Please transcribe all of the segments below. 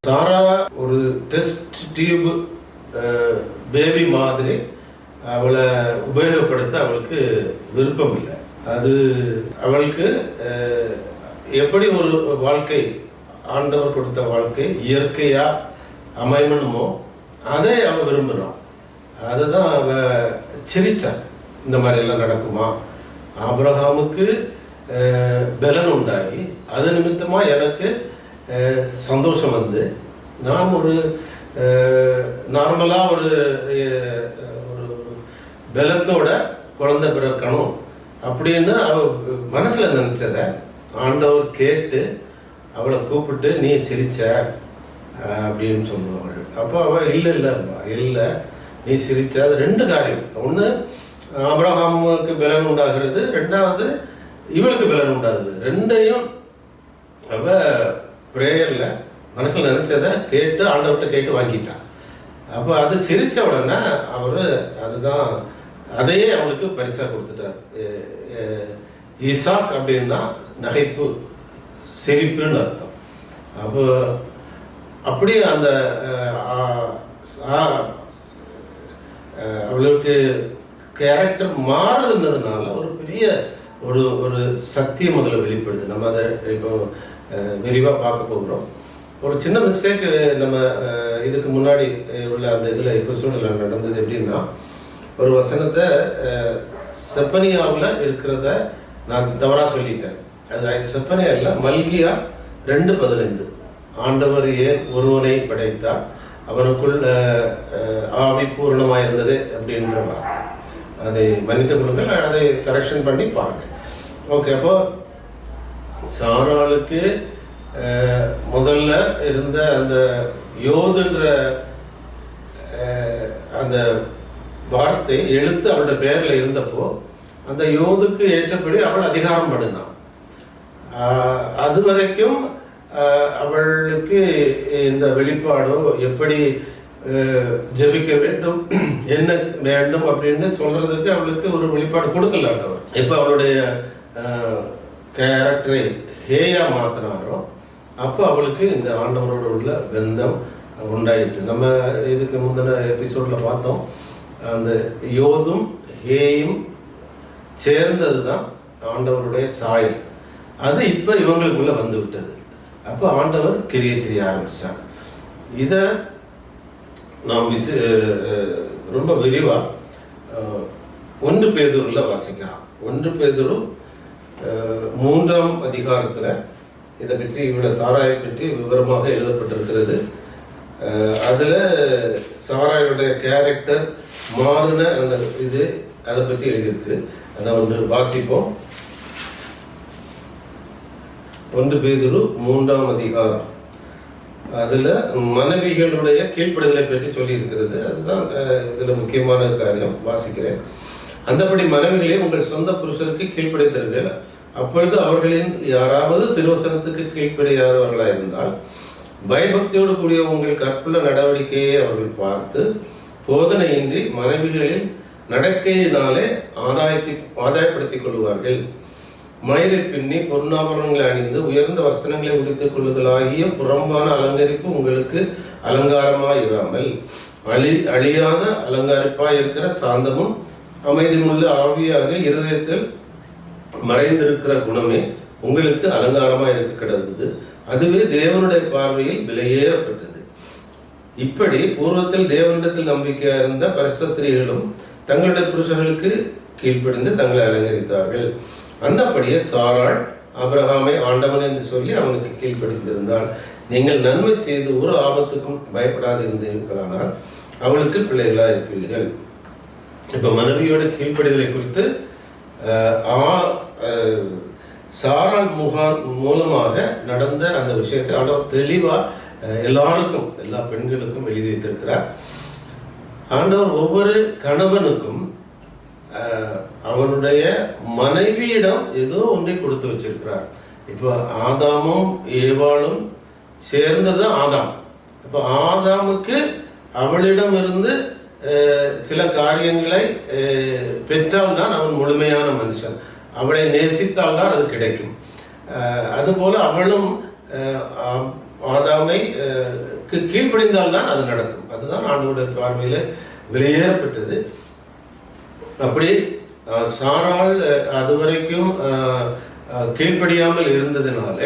சாரா ஒரு test tube baby மாதிரி அவளை உபயோகப்படுத்த அவளுக்கு விருப்பம் இல்லை. அது அவளுக்கு எப்படி ஒரு வாழ்க்கை, ஆண்டவர் கொடுத்த வாழ்க்கை இயற்கையா அமையணுமோ அதை அவ விரும்பினான். அதுதான் அவ சிரிச்சா. இந்த மாதிரி எல்லாம் நடக்குமா? ஆபிரகாமுக்கு பலன் உண்டாகி அது நிமித்தமா எனக்கு சந்தோஷம் வந்து நான் ஒரு நார்மலா ஒரு பலத்தோட குழந்தை பிறக்கணும் அப்படின்னு அவ மனசுல நினைச்சத ஆண்டவர் கேட்டு அவளை கூப்பிட்டு நீ சிரிச்ச அப்படின்னு சொல்லுவாங்க. அப்போ அவ இல்லை நீ சிரிச்ச. அது ரெண்டு காரியம். ஒன்று ஆபிரகாமுக்கு பலன் உண்டாகிறது, ரெண்டாவது இவளுக்கு பலன் உண்டாகுது. ரெண்டையும் அவ பிரேயர்ல மனசுல நினைச்சதை கேட்டு ஆண்டவர்கிட்ட கேட்டு வாங்கிட்டான். அப்போ அது சிரிச்ச உடனே அவரு அதுதான் அதையே அவளுக்கு பரிசா கொடுத்துட்டார். ஈசாக் அப்படின்னா நகைப்பு, சிரிப்புன்னு அர்த்தம். அப்போ அப்படியே அந்த அவளுக்கு கேரக்டர் மாறுதுன்றதுனால ஒரு பெரிய ஒரு ஒரு சத்தியம் முதல்ல வெளிப்படுது. நம்ம அதை இப்போ விரிவாக பார்க்க போகிறோம். ஒரு சின்ன மிஸ்டேக் நம்ம இதுக்கு முன்னாடி உள்ள அந்த இதில் எபிசோடில் நடந்தது எப்படின்னா, ஒரு வசனத்தை செப்பனியாவில் இருக்கிறத நான் தவறாக சொல்லிட்டேன். அது செப்பனியா இல்லை, மல்கியா 2:15. ஆண்டவர் ஏன் ஒருவனை படைத்தார், அவனுக்குள் ஆவி பூரணமாக இருந்தது அப்படின்ற வார்த்தை. அதை மன்னித்துக் கொள்ளுங்கள், அதை கரெக்ஷன் பண்ணி பாருங்க. ஓகே. அப்போ சாராளுக்கு முதல்ல இருந்த அந்த யோதுன்ற அந்த வார்த்தை எழுத்து அவளுடைய பெயர்ல இருந்தப்போ அந்த யோதுக்கு ஏற்றபடி அவள் அதிகாரம் பண்ணினான். அது வரைக்கும் அவளுக்கு இந்த வெளிப்பாடோ எப்படி ஜெபிக்க வேண்டும், என்ன வேண்டும் அப்படின்னு சொல்றதுக்கு அவளுக்கு ஒரு வெளிப்பாடு கொடுக்கல ஆண்டவர். இப்ப அவளுடைய கேரக்டரை ஹேயா மாத்தினாரோ அப்போ அவளுக்கு இந்த ஆண்டவரோட உள்ள பந்தம் உண்டாயிட்டு. நம்ம இதுக்கு முந்தின எபிசோட்ல பார்த்தோம், அந்த யோதும் ஹேயும் சேர்ந்தது தான் ஆண்டவருடைய சாயல். அது இப்ப இவங்களுக்குள்ள வந்து விட்டது. அப்போ ஆண்டவர் கிரியை செய்ய ஆரம்பிச்சார். இதை நாம் ரொம்ப விரிவா 1 பேதுருல வாசிக்கலாம். 1 பேதுரு 3ஆம் அதிகாரத்துல இதை பற்றி, இவளோட சாராயை பற்றி விவரமாக எழுதப்பட்டிருக்கிறது. அதுல சாராயோடைய கேரக்டர் மாறின அந்த இது அதை பற்றி எழுதியிருக்கு. அதை ஒன்று வாசிப்போம். 1 பேதுரு 3ஆம் அதிகாரம். அதுல மனைவிகளுடைய கீழ்ப்படிதலை பற்றி சொல்லி இருக்கிறது. அதுதான் இதுல முக்கியமான காரியம். வாசிக்கிறேன். அந்தபடி மனைவிகளே உங்கள் சொந்த புருஷருக்கு கீழ்ப்படித்தீர்கள். அப்பொழுது அவர்களின் யாராவது திருவசனத்துக்கு கீழ்ப்படியாதவர்களாக இருந்தால் பயபக்தியோடு கூடிய உங்கள் கற்புள்ள நடவடிக்கையை அவர்கள் பார்த்து போதனையின்றி மனைவிகளின் நடக்கையினாலே ஆதாயப்படுத்திக் கொள்வார்கள். மயிரை பின்னி பொருளாபரணங்களை அணிந்து உயர்ந்த வசனங்களை உடுத்திக் கொள்ளுதலாகிய புறம்பான அலங்கரிப்பு உங்களுக்கு அலங்காரமாய் இராமல் அழியாத அலங்கரிப்பாய் இருக்கிற சாந்தமும் அமைதியுள்ள ஆவியாக இருதயத்தில் மறைந்திருக்கிற குணமே உங்களுக்கு அலங்காரமா இருக்க கிடந்தது. அதுவே தேவனுடைய பார்வையில் விலையேறப்பட்டது. இப்படி பூர்வத்தில் தேவனிடத்தில் நம்பிக்கையா இருந்த பரிசுத்தரிகளும் தங்களுடைய புருஷர்களுக்கு கீழ்ப்படிந்து தங்களை அலங்கரித்தார்கள். அந்தபடியே சாராள் ஆபிரகாமை ஆண்டவன் என்று சொல்லி அவனுக்கு கீழ்ப்படிந்திருந்தாள். நீங்கள் நன்மை செய்து ஒரு ஆபத்துக்கும் பயப்படாது இருந்தீர்களானால் அவளுக்கு பிள்ளைகளா இருப்பீர்கள். இப்ப மனைவியோட கீழ்ப்படிதலை குறித்து சாராள் மூலமாக நடந்த அந்த விஷயத்தை ஆண்டவர் தெளிவா எல்லாருக்கும், எல்லா பெண்களுக்கும் எழுதி வைத்திருக்கிறார். ஆண்டவர் ஒவ்வொரு கணவனுக்கும் அவனுடைய மனைவியிடம் ஏதோ ஒன்றை கொடுத்து வச்சிருக்கிறார். இப்போ ஆதாமும் ஏவாளும் சேர்ந்தது ஆதாம். இப்போ ஆதாமுக்கு அவளிடம் இருந்து சில காரியங்களை பெற்றால்தான் அவன் முழுமையான மனுஷன். அவளை நேசித்தால் தான் அது கிடைக்கும். அதுபோல அவளும் ஆதாமை கீழ்ப்படிந்தால்தான் அது நடக்கும். அதுதான் ஆண்டவருடைய பார்வையில வெளியேறப்பட்டது. அப்படி சாராள் அதுவரைக்கும் கீழ்ப்படியாமல் இருந்ததினால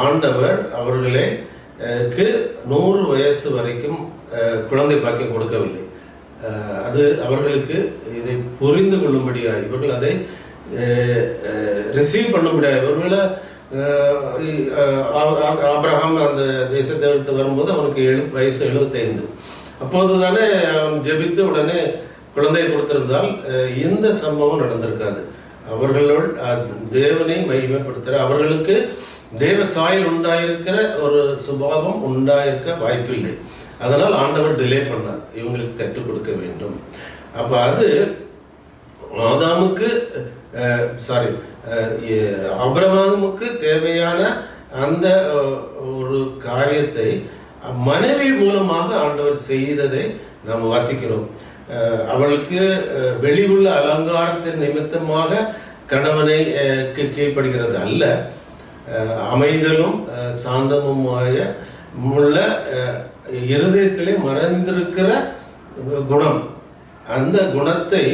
ஆண்டவர் அவர்களுக்கு 100 வயசு வரைக்கும் குழந்தை பாக்கியம் கொடுக்கவில்லை. அது அவர்களுக்கு இதை புரிந்து கொள்ளும்படியா, இவர்கள் அதை ரிசீவ் பண்ண முடியாது. இவர்களை ஆபிரகாம் அந்த தேசத்தை விட்டு வரும்போது அவனுக்கு வயசு 75. அப்போது தானே அவன் ஜெபித்து உடனே குழந்தையை கொடுத்திருந்தால் இந்த சம்பவம் நடந்திருக்காது. அவர்களோடு தேவனை மகிமைப்படுத்துகிற, அவர்களுக்கு தேவ சாயல் உண்டாயிருக்கிற ஒரு சுபாவம் உண்டாயிருக்க வாய்ப்பில்லை. அதனால் ஆண்டவர் டிலே பண்ணார், இவங்களுக்கு கற்றுக் கொடுக்க வேண்டும். அப்ப அது ஆதாமுக்கு ஆபிரகாமுக்கு தேவையான அந்த ஒரு காரியத்தை மனைவி மூலமாக ஆண்டவர் செய்ததை நாம் வாசிக்கிறோம். அவளுக்கு வெளி உள்ள அலங்காரத்தின் நிமித்தமாக கணவனை கீழ்ப்படுகிறது அல்ல, அமைதலும் சாந்தமுமாய உள்ள இருதயத்திலே மறைந்திருக்கிற குணம், அந்த குணத்தை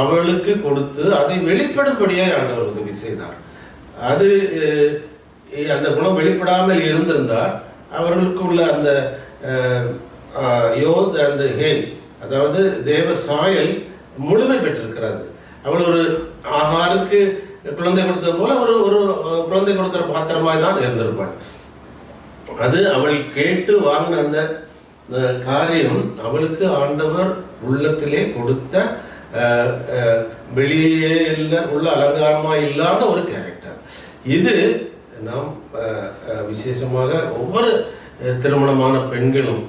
அவளுக்கு கொடுத்து அதை வெளிப்படும்படியாக ஆண்டவர் உதவி செய்தார். அது அந்த குணம் வெளிப்படாமல் இருந்திருந்தால் அவர்களுக்கு உள்ள அந்த யோத் அண்ட் ஹே, அதாவது தேவ சாயல் முழுமை பெற்றிருக்கிறது. அவள் ஒரு ஆகாருக்கு குழந்தை கொடுத்தது போல ஒரு குழந்தை கொடுக்கிற பாத்திரமாய் தான் இருந்திருப்பாள். அது அவள் கேட்டு வாங்கின அந்த காரியம் அவளுக்கு ஆண்டவர் உள்ளத்திலே கொடுத்த வெளியே உள்ள அலங்காரமா இல்லாத ஒரு கேரக்டர். இது நாம் விசேஷமாக ஒவ்வொரு திருமணமான பெண்களும்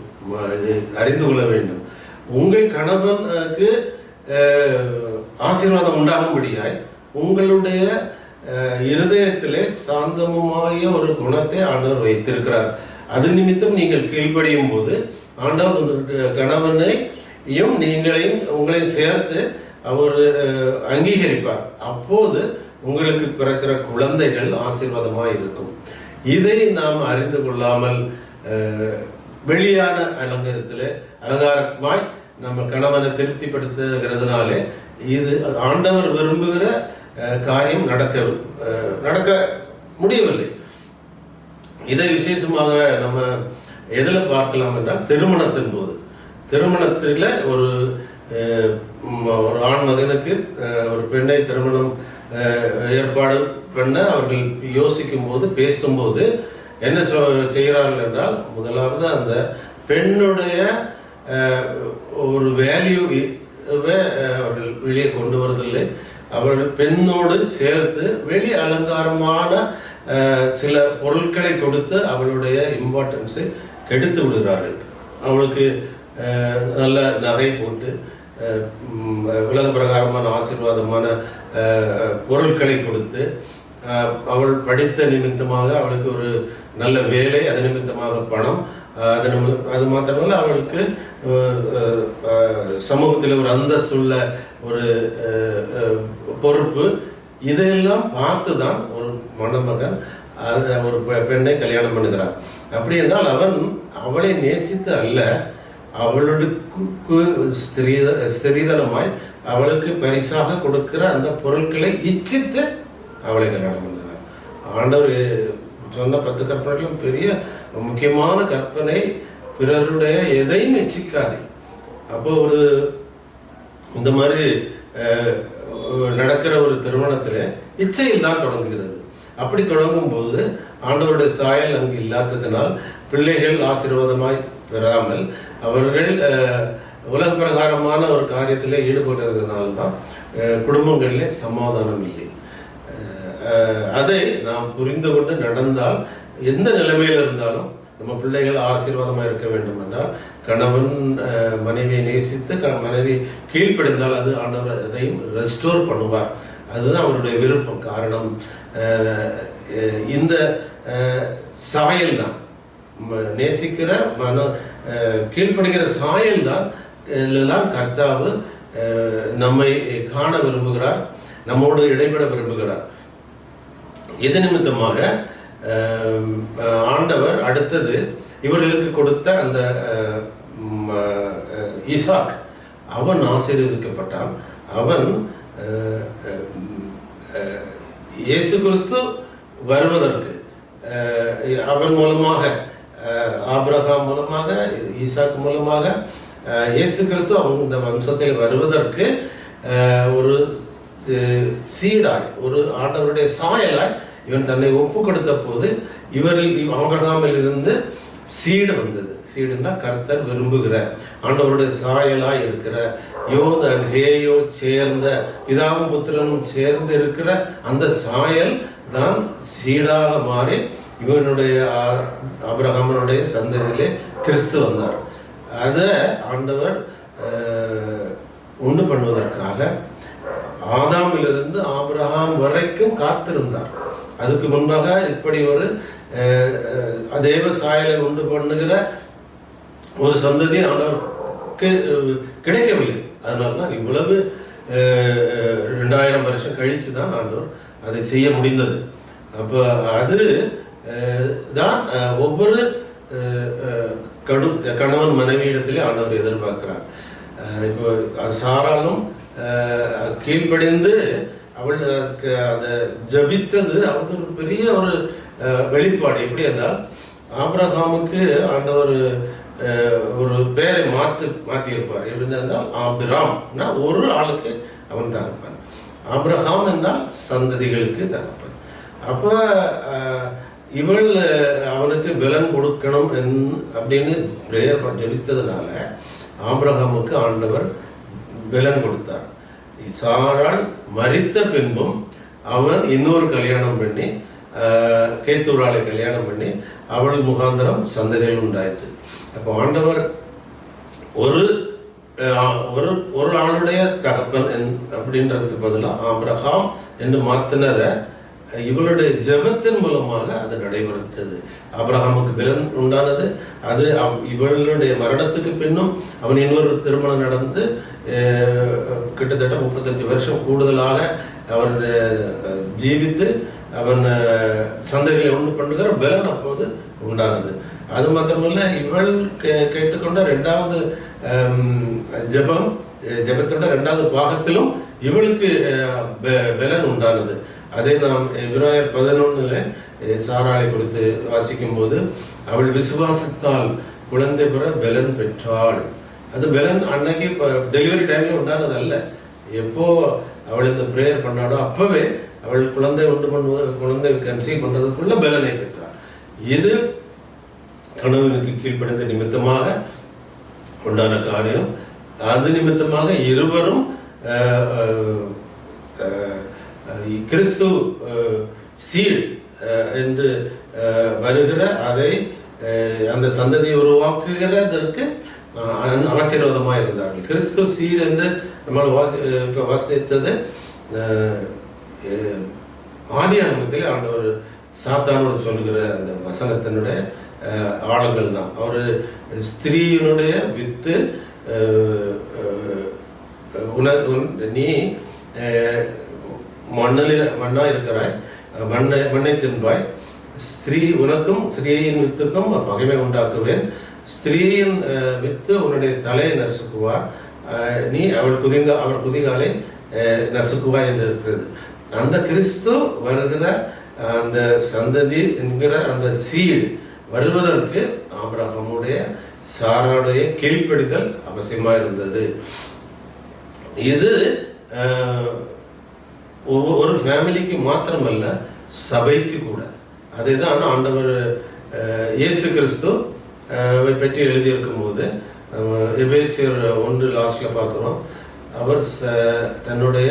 அறிந்து கொள்ள வேண்டும். உங்கள் கணவனுக்கு ஆசீர்வாதம் உண்டாகும்படியாய் உங்களுடைய இருதயத்திலே சாந்தமுமாய ஒரு குணத்தை ஆண்டவர் வைத்திருக்கிறார். அது நிமித்தம் நீங்கள் கீழ்ப்படியும் போது ஆண்டவர் கணவனையும் நீங்களையும் உங்களையும் சேர்த்து அவர் அங்கீகரிப்பார். அப்போது உங்களுக்கு பிறக்கிற குழந்தைகள் ஆசீர்வாதமாக இருக்கும். இதை நாம் அறிந்து கொள்ளாமல் வெளியான அலங்காரமாய் நம்ம கணவனை திருப்திப்படுத்துகிறதுனாலே இது ஆண்டவர் விரும்புகிற காரியம் நடக்க முடியவில்லை. இதை விசேஷமாக நம்ம எதில் பார்க்கலாம் என்றால் திருமணத்தின் போது. திருமணத்தில் ஒரு ஆண் மகனுக்கு ஒரு பெண்ணை திருமணம் ஏற்பாடு பண்ண அவர்கள் யோசிக்கும் போது பேசும்போது என்ன செய்கிறார்கள் என்றால், முதலாவது அந்த பெண்ணுடைய ஒரு வேல்யூ அவர்கள் வெளியே கொண்டு வருவதில்லை. அவர்கள் பெண்ணோடு சேர்த்து வெளி அலங்காரமான சில பொருட்களை கொடுத்து அவளுடைய இம்பார்ட்டன்ஸை கெடுத்து விடுகிறார்கள். அவளுக்கு நல்ல நகை போட்டு உலக பிரகாரமான ஆசீர்வாதமான பொருட்களை கொடுத்து, அவள் படித்த நிமித்தமாக அவளுக்கு ஒரு நல்ல வேலை, அது நிமித்தமாக பணம், அது மாத்திரமல்ல அவளுக்கு சமூகத்தில் ஒரு அந்தஸ்துள்ள ஒரு பொறுப்பு, இதையெல்லாம் பார்த்து தான் ஒரு மணமகன் ஒரு பெண்ணை கல்யாணம் பண்ணுகிறான். அப்படி என்றால் அவன் அவளை நேசித்து அல்ல, அவளுக்கு ஸ்திரீதனமாய் அவளுக்கு பரிசாக கொடுக்கிற அந்த பொருட்களை இச்சித்து அவளை கல்யாணம் பண்ணுகிறார். ஆண்டவர் சொன்ன 10 கற்பனைகளும் பெரிய முக்கியமான கற்பனை, பிறருடைய எதையும் இச்சிக்காதே. அப்போ ஒரு இந்த மாதிரி நடக்கிற ஒரு திருமணத்துல இச்சையில் தான் தொடங்குகிறது. அப்படி தொடங்கும் போது ஆண்டவருடைய சாயல் அங்கு இல்லாததினால் பிள்ளைகள் ஆசீர்வாதமாய் பெறாமல் அவர்கள் உலக பிரகாரமான ஒரு காரியத்தில் ஈடுபடுறதுனால்தான் குடும்பங்களிலே சமாதானம் இல்லை. அதை நாம் புரிந்து கொண்டு நடந்தால் எந்த நிலைமையில் இருந்தாலும் நம்ம பிள்ளைகள் ஆசீர்வாதமாக இருக்க வேண்டும் என்றால் கணவன் மனைவியை நேசித்து மனைவி கீழ்ப்படிந்தால் அது ஆண்டவர் அதையும் ரெஸ்டோர் பண்ணுவார். அதுதான் அவருடைய விருப்பம். காரணம் இந்த சாயல் தான் நேசிக்கிற கீழ்ப்படுகிற சாயல் தான் கர்த்தாவு நம்மை காண விரும்புகிறார், நம்மோடு இடைபெற விரும்புகிறார். இது நிமித்தமாக ஆண்டவர் அடுத்தது இவர்களுக்கு கொடுத்த அந்த ஈசாக் அவன் ஆசீர்வதிக்கப்பட்டான். அவன் இயேசு கிறிஸ்து வருவதற்கு அவன் மூலமாக, ஆபிரகாம் மூலமாக, ஈசாக் மூலமாக இயேசு கிறிஸ்து அவங்க இந்த வம்சத்தில் வருவதற்கு ஒரு சீடாய், ஒரு ஆண்டவருடைய சாயலாய் இவன் தன்னை ஒப்பு கொடுத்த போது இவரில் ஆபிரகாமில் இருந்து சீடு வந்தது. சீடுன்னா கர்த்தர் விரும்புகிற, ஆண்டவருடைய சாயலாய் இருக்கிற, யோதன் ஹேயோ சேர்ந்த, பிதாவும் புத்திரனும் சேர்ந்து இருக்கிற அந்த சாயல் தான் சீடாக மாறி இவனுடைய ஆபிரகாமனுடைய சந்ததியிலே கிறிஸ்து வந்தார். அதை ஆண்டவர் உண்டு பண்ணுவதற்காக ஆதாமிலிருந்து ஆபிரகாம் வரைக்கும் காத்திருந்தார். அதுக்கு முன்பாக இப்படி ஒரு தேவ சாயலை உண்டு பண்ணுகிற ஒரு சந்ததி ஆண்டவருக்கு கிடைக்கவில்லை. அதனால்தான் இவ்வளவு 2000 வருஷம் கழிச்சு தான் ஆண்டவர் அதை செய்ய முடிந்தது. அப்போ அது தான் ஒவ்வொரு கணவன் மனைவியிடத்திலே ஆண்டவர் எதிர்பார்க்கிறார். இப்போ சாராலும் கீழ்ப்படிந்து அவள் அதை ஜபித்தது அவருக்கு ஒரு பெரிய ஒரு வெளிப்பாடு. எப்படி என்றால், ஆபிரகாமுக்கு ஆண்டவர் ஒரு பேரை மாற்றி இருப்பார். எப்படி என்றால் ஆபிராம்னா ஒரு ஆளுக்கு அவன் தகப்பன், ஆபிரகாம் என்றால் சந்ததிகளுக்கு தகப்பன். அப்போ இவள் அவனுக்கு பலன் கொடுக்கணும் அப்படின்னு பிரேயர் ஜெபித்ததுனால ஆபிரகாமுக்கு ஆண்டவர் பலன் கொடுத்தார். சாராள் மரித்த பின்பும் அவன் இன்னொரு கல்யாணம் பண்ணி, கேத்தூராளை கல்யாணம் பண்ணி அவள் முகாந்திரம் சந்ததிகள் உண்டாயிற்று. அப்போ ஆண்டவர் ஒரு ஒரு ஆளுடைய தகப்பன் அப்படின்றதுக்கு பதிலாக ஆபிரகாம் என்று மாத்தினதை இவளுடைய ஜெபத்தின் மூலமாக அது நடைபெற்றது. ஆபிரகாமுக்கு பலன் உண்டானது. அது இவளுடைய மரணத்துக்கு பின்னும் அவன் இன்னொரு திருமணம் நடந்து கிட்டத்தட்ட 35 வருஷம் கூடுதலாக அவன் ஜீவித்து அவன் சந்தைகளை உண்டு பண்ணுகிற பலன் அப்போது உண்டானது. அது மாத்திரமல்ல, இவள் கேட்டுக்கொண்ட 2வது ஜெபத்தோட 2வது பாகத்திலும் இவளுக்கு பலன் உண்டானது. அதை நாம் எபிரேயர் 11 சாராளை கொடுத்து வாசிக்கும் போது, அவள் விசுவாசத்தால் குழந்தை பெற பலன் பெற்றாள். அது பலன் அன்னைக்கு டெலிவரி டைம்ல உண்டானது அல்ல. எப்போ அவள் இந்த பிரேயர் பண்ணாடோ அப்பவே அவள் குழந்தை உண்டு பண்ணுவது, குழந்தை கன்சீவ் பண்றதுக்குள்ள பலனை பெற்றாள். இது கணவனுக்கு கீழ்ப்படிந்த நிமித்தமாக உண்டான காரியம். அது நிமித்தமாக இருவரும் கிறிஸ்து சீடு என்று வருகிற அதை அந்த சந்ததியை உருவாக்குகிறதற்கு ஆசீர்வாதமாக இருந்தார்கள். கிறிஸ்து சீடு என்று நம்ம வாசித்தது ஆதி ஆகமத்தில் ஆண்டவர் சாத்தானோடு சொல்லுகிற அந்த வசனத்தினுடைய ஆழங்கள் தான். அவர் ஸ்திரீயினுடைய வித்து நீ மண்ணா இருக்கிறாய், மண்ணை தின்பாய், ஸ்திரீ உனக்கும் ஸ்திரீயின் வித்துக்கும் பகைமை உண்டாக்குவேன், ஸ்திரீயின் வித்து உன்னுடைய தலையை நசுக்குவார், நீ அவர் குதிகாலை நசுக்குவாய் என்று இருக்கிறது. அந்த கிறிஸ்து வருகிற அந்த சந்ததி என்கிற அந்த சீடு வருவதற்கு ஆபிரகாமுடைய சாராளுடைய கீழ்ப்படிதல் அவசியமா இருந்தது. இது ஒரு ஃபேமிலிக்கு மாத்திரமல்ல, சபைக்கு கூட. அதை தான் ஆண்டவர் இயேசு கிறிஸ்து பற்றி எழுதியிருக்கும் போது எபேசியர் 1 லாஸ்ட்ல பார்க்கிறோம். அவர் தன்னுடைய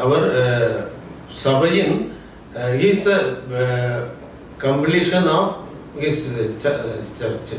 அவர் சபையின் completion of his church.